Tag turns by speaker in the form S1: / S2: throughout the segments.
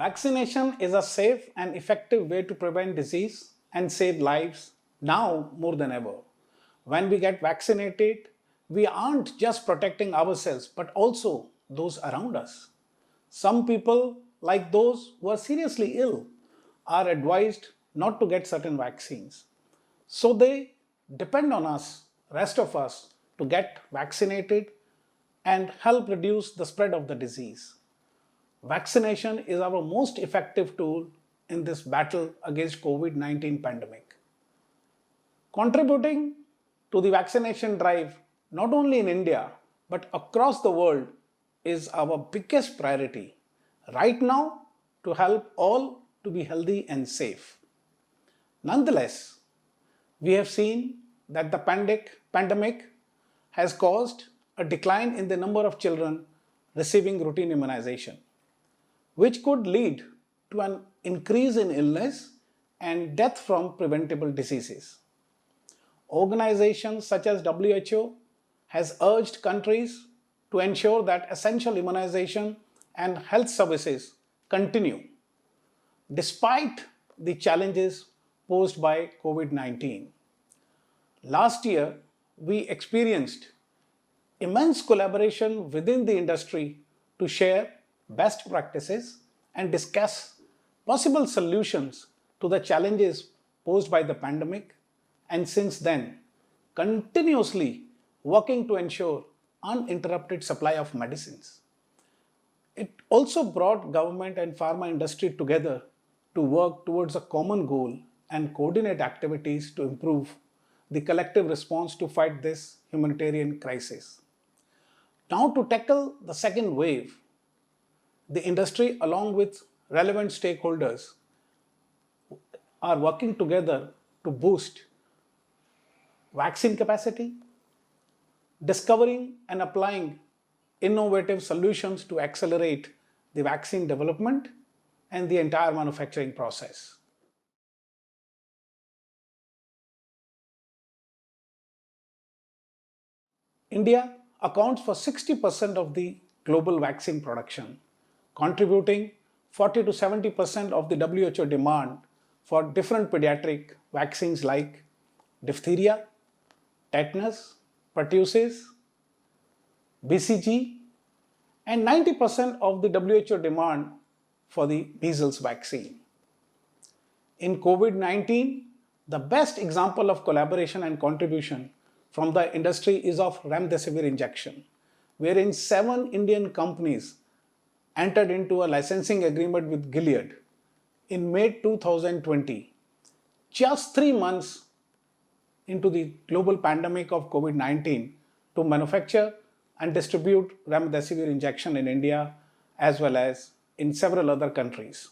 S1: Vaccination is a safe and effective way to prevent disease and save lives now more than ever. When we get vaccinated, we aren't just protecting ourselves but also those around us. Some people, like those who are seriously ill, are advised not to get certain vaccines. So they depend on us, rest of us, to get vaccinated and help reduce the spread of the disease. Vaccination is our most effective tool in this battle against COVID-19 pandemic. Contributing to the vaccination drive not only in India but across the world is our biggest priority right now to help all to be healthy and safe. Nonetheless, we have seen that the pandemic has caused a decline in the number of children receiving routine immunization, which could lead to an increase in illness and death from preventable diseases. Organizations such as WHO has urged countries to ensure that essential immunization and health services continue despite the challenges posed by COVID-19. Last year, we experienced immense collaboration within the industry to share best practices and discuss possible solutions to the challenges posed by the pandemic, and since then, continuously working to ensure uninterrupted supply of medicines. It also brought government and pharma industry together to work towards a common goal and coordinate activities to improve the collective response to fight this humanitarian crisis. Now, to tackle the second wave, the industry along with relevant stakeholders are working together to boost vaccine capacity, discovering and applying innovative solutions to accelerate the vaccine development and the entire manufacturing process. India accounts for 60% of the global vaccine production, contributing 40 to 70% of the WHO demand for different pediatric vaccines like diphtheria, tetanus, pertussis, BCG, and 90% of the WHO demand for the measles vaccine. In COVID-19, the best example of collaboration and contribution from the industry is of remdesivir injection, wherein 7 Indian companies entered into a licensing agreement with Gilead in May 2020, just 3 months into the global pandemic of COVID-19, to manufacture and distribute remdesivir injection in India as well as in several other countries.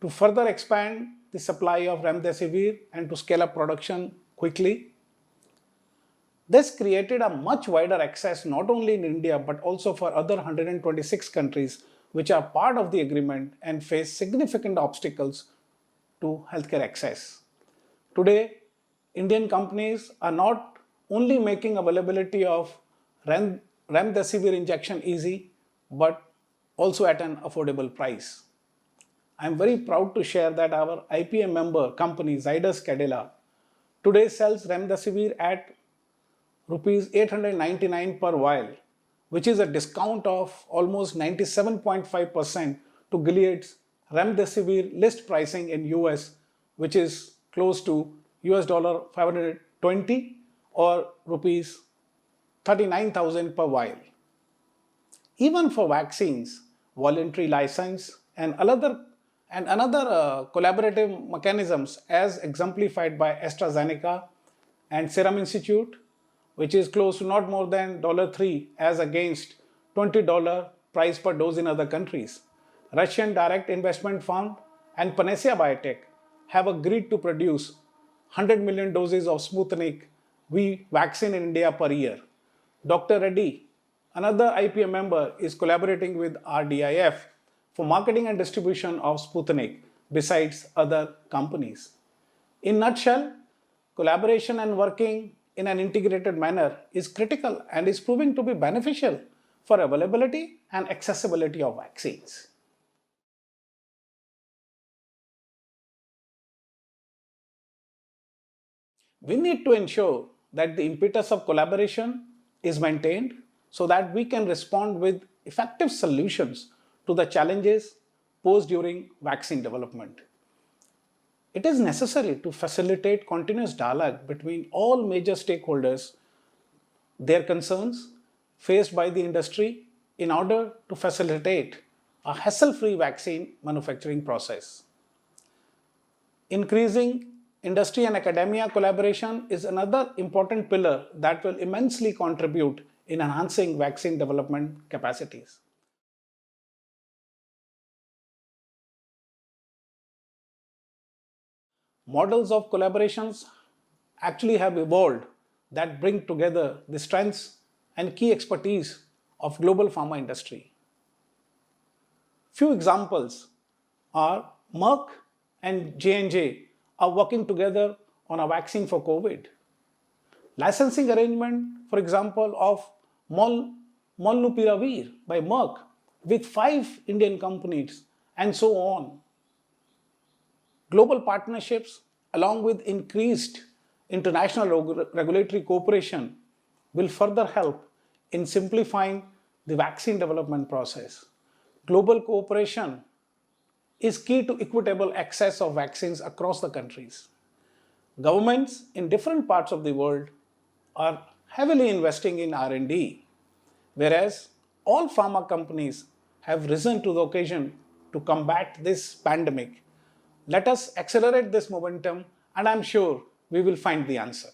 S1: To further expand the supply of remdesivir and to scale up production quickly, this created a much wider access not only in India but also for other 126 countries which are part of the agreement and face significant obstacles to healthcare access. Today, Indian companies are not only making availability of remdesivir injection easy but also at an affordable price. I am very proud to share that our IPM member company Zydus Cadila today sells remdesivir at rupees 899 per vial, which is a discount of almost 97.5% to Gilead's remdesivir list pricing in US, which is close to US dollar 520 or rupees 39,000 per vial. Even for vaccines, voluntary license and another collaborative mechanisms as exemplified by AstraZeneca and Serum Institute, which is close to not more than $3 as against $20 price per dose in other countries. Russian Direct Investment Fund and Panacea Biotech have agreed to produce 100 million doses of Sputnik V vaccine in India per year. Dr. Reddy, another IPM member, is collaborating with RDIF for marketing and distribution of Sputnik besides other companies. In a nutshell, collaboration and working in an integrated manner is critical and is proving to be beneficial for availability and accessibility of vaccines. We need to ensure that the impetus of collaboration is maintained so that we can respond with effective solutions to the challenges posed during vaccine development. It is necessary to facilitate continuous dialogue between all major stakeholders, their concerns faced by the industry in order to facilitate a hassle-free vaccine manufacturing process. Increasing industry and academia collaboration is another important pillar that will immensely contribute in enhancing vaccine development capacities. Models of collaborations actually have evolved that bring together the strengths and key expertise of global pharma industry. Few examples are Merck and J&J are working together on a vaccine for COVID. Licensing arrangement, for example, of Molnupiravir by Merck with 5 Indian companies and so on. Global partnerships along with increased international regulatory cooperation will further help in simplifying the vaccine development process. Global cooperation is key to equitable access of vaccines across the countries. Governments in different parts of the world are heavily investing in R&D, whereas all pharma companies have risen to the occasion to combat this pandemic. Let us accelerate this momentum, and I'm sure we will find the answer.